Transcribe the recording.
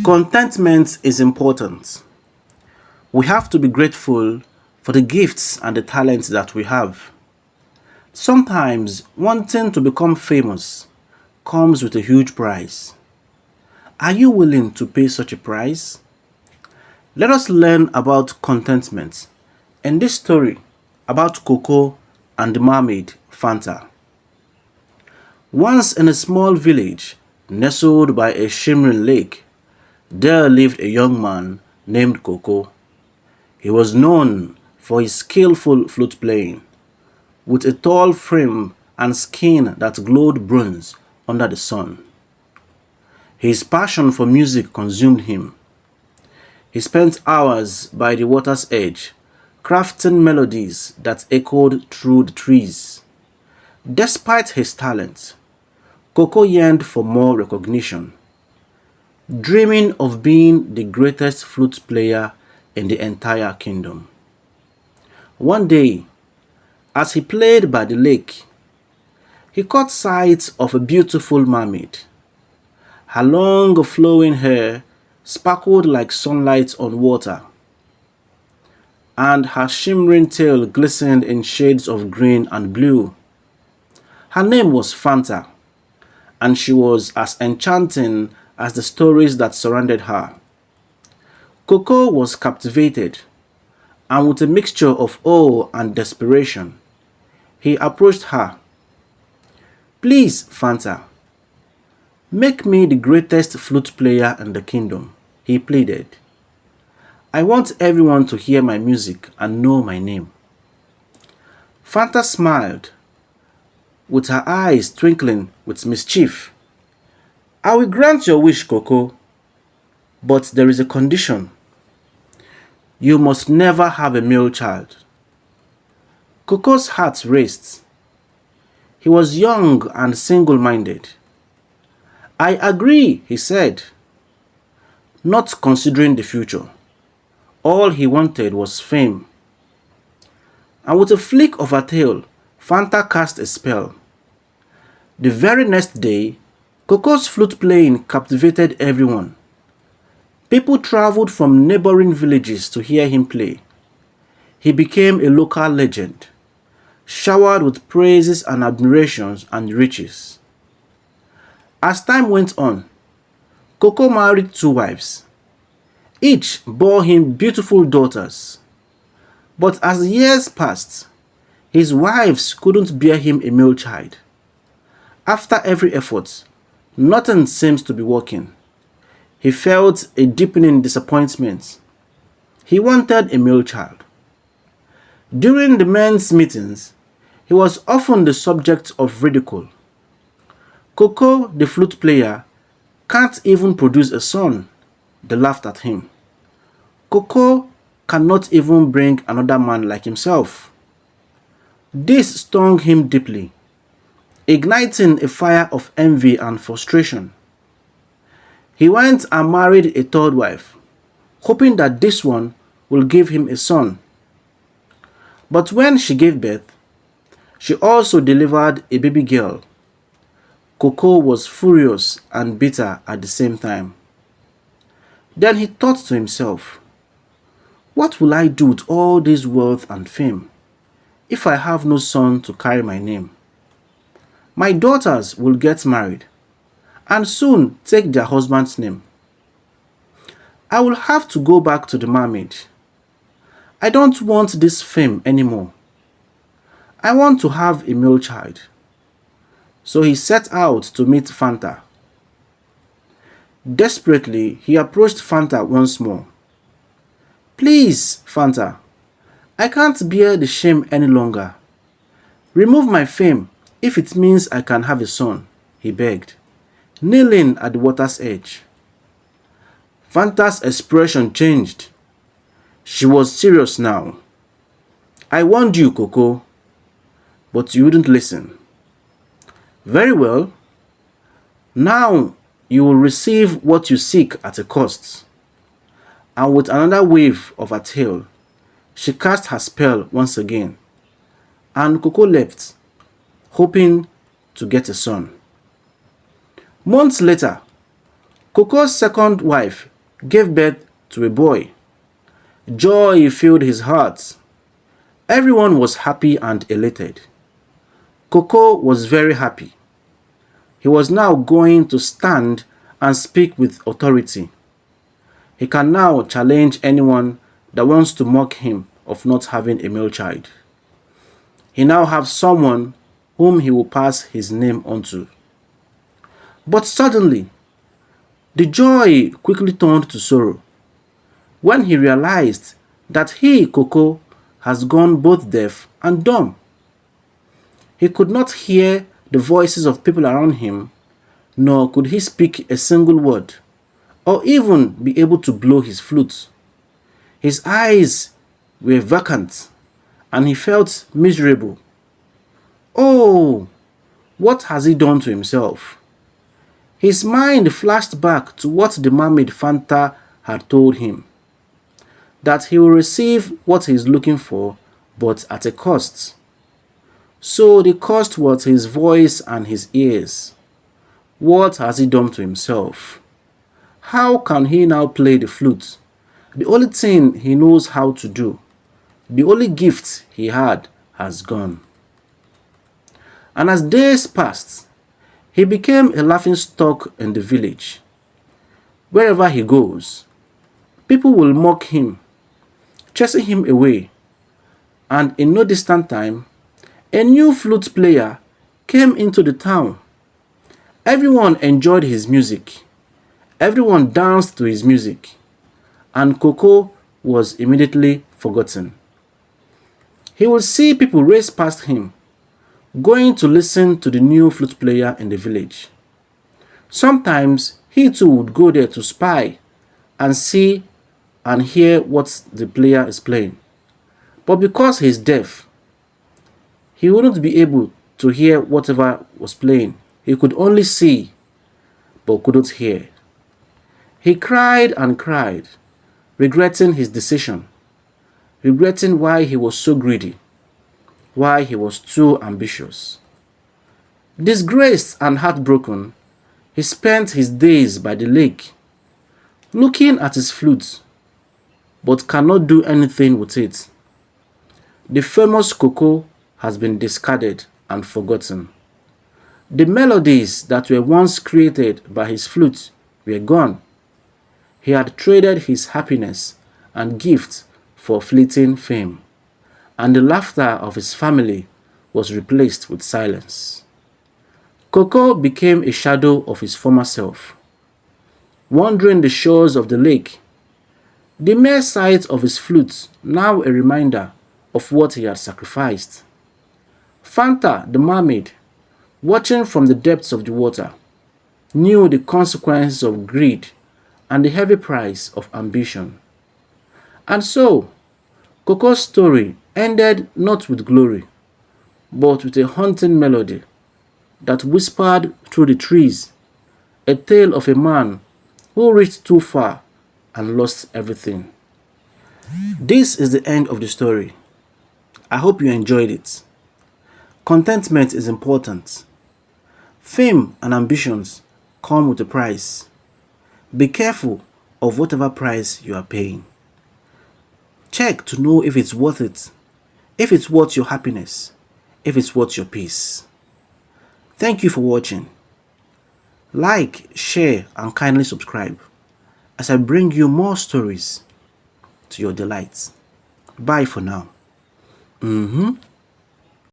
Contentment is important. We have to be grateful for the gifts and the talents that we have. Sometimes wanting to become famous comes with a huge price. Are you willing to pay such a price? Let us learn about contentment in this story about Koko and the mermaid Fanta. Once in a small village nestled by a shimmering lake, there lived a young man named Koko. He was known for his skillful flute playing, with a tall frame and skin that glowed bronze under the sun. His passion for music consumed him. He spent hours by the water's edge, crafting melodies that echoed through the trees. Despite his talent, Koko yearned for more recognition, dreaming of being the greatest flute player in the entire kingdom. One day, as he played by the lake, he caught sight of a beautiful mermaid. Her long flowing hair sparkled like sunlight on water, and her shimmering tail glistened in shades of green and blue. Her name was Fanta, and she was as enchanting as the stories that surrounded her. Koko was captivated, and with a mixture of awe and desperation, he approached her. "Please, Fanta, make me the greatest flute player in the kingdom," he pleaded. "I want everyone to hear my music and know my name." Fanta smiled, with her eyes twinkling with mischief. "I will grant your wish, Koko, but there is a condition. You must never have a male child." Koko's heart raced. He was young and single-minded. "I agree," he said, not considering the future. All he wanted was fame. And with a flick of her tail, Fanta cast a spell. The very next day, Koko's flute playing captivated everyone. People traveled from neighboring villages to hear him play. He became a local legend, showered with praises and admirations and riches. As time went on, Koko married two wives. Each bore him beautiful daughters. But as the years passed, his wives couldn't bear him a male child. After every effort, nothing seems to be working. He felt a deepening disappointment. He wanted a male child. During the men's meetings, he was often the subject of ridicule. Koko, the flute player, can't even produce a son, they laughed at him. Koko cannot even bring another man like himself. This stung him deeply, igniting a fire of envy and frustration. He went and married a third wife, hoping that this one will give him a son. But when she gave birth, she also delivered a baby girl. Koko was furious and bitter at the same time. Then he thought to himself, "What will I do with all this wealth and fame if I have no son to carry my name? My daughters will get married and soon take their husband's name. I will have to go back to the mermaid. I don't want this fame anymore. I want to have a male child." So he set out to meet Fanta. Desperately, he approached Fanta once more. "Please, Fanta, I can't bear the shame any longer. Remove my fame if it means I can have a son," he begged, kneeling at the water's edge. Fanta's expression changed. She was serious now. "I warned you, Koko, but you wouldn't listen. Very well. Now you will receive what you seek at a cost." And with another wave of her tail, she cast her spell once again, and Koko left, hoping to get a son. Months later, Koko's second wife gave birth to a boy. Joy filled his heart. Everyone was happy and elated. Koko was very happy. He was now going to stand and speak with authority. He can now challenge anyone that wants to mock him of not having a male child. He now has someone whom he will pass his name on to. But suddenly, the joy quickly turned to sorrow when he realized that he, Koko, has gone both deaf and dumb. He could not hear the voices of people around him, nor could he speak a single word, or even be able to blow his flute. His eyes were vacant, and he felt miserable. Oh, what has he done to himself? His mind flashed back to what the Mermaid Fanta had told him, that he will receive what he is looking for, but at a cost. So the cost was his voice and his ears. What has he done to himself? How can he now play the flute? The only thing he knows how to do, the only gift he had, has gone. And as days passed, he became a laughing stock in the village. Wherever he goes, people will mock him, chasing him away, and in no distant time, a new flute player came into the town. Everyone enjoyed his music. Everyone danced to his music, and Koko was immediately forgotten. He would see people race past him, going to listen to the new flute player in the village. Sometimes he too would go there to spy and see and hear what the player is playing. But because he's deaf, he wouldn't be able to hear whatever was playing. He could only see, but couldn't hear. He cried and cried, regretting his decision, regretting why he was so greedy, why he was too ambitious. Disgraced and heartbroken, he spent his days by the lake, looking at his flute, but cannot do anything with it. The famous Koko has been discarded and forgotten. The melodies that were once created by his flute were gone. He had traded his happiness and gift for fleeting fame, and the laughter of his family was replaced with silence. Koko became a shadow of his former self. Wandering the shores of the lake, the mere sight of his flute now a reminder of what he had sacrificed. Fanta, the mermaid, watching from the depths of the water, knew the consequences of greed and the heavy price of ambition. And so, Koko's story ended not with glory, but with a haunting melody that whispered through the trees, a tale of a man who reached too far and lost everything. This is the end of the story. I hope you enjoyed it. Contentment is important. Fame and ambitions come with a price. Be careful of whatever price you are paying. Check to know if it's worth it, if it's worth your happiness, if it's worth your peace. Thank you for watching. Like, share, and kindly subscribe as I bring you more stories to your delight. Bye for now.